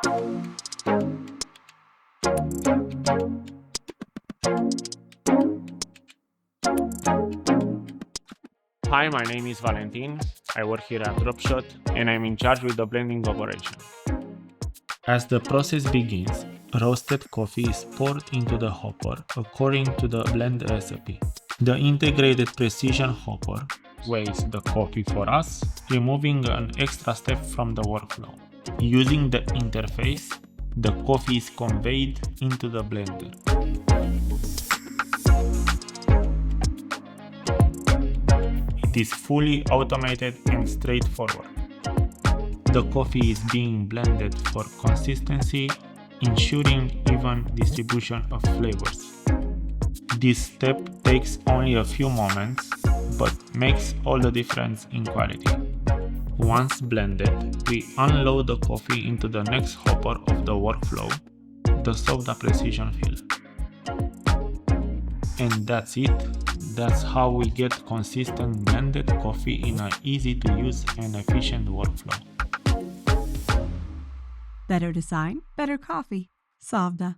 Hi, my name is Valentin. I work here at Dropshot and I'm in charge with the blending operation. As the process begins, roasted coffee is poured into the hopper according to the blend recipe. The integrated precision hopper weighs the coffee for us, removing an extra step from the workflow. Using the interface, the coffee is conveyed into the blender. It is fully automated and straightforward. The coffee is being blended for consistency, ensuring even distribution of flavors. This step takes only a few moments, but makes all the difference in quality. Once blended, we unload the coffee into the next hopper of the workflow, the SOVDA Precision Fill. And that's it. That's how we get consistent blended coffee in an easy to use and efficient workflow. Better design, better coffee. SOVDA.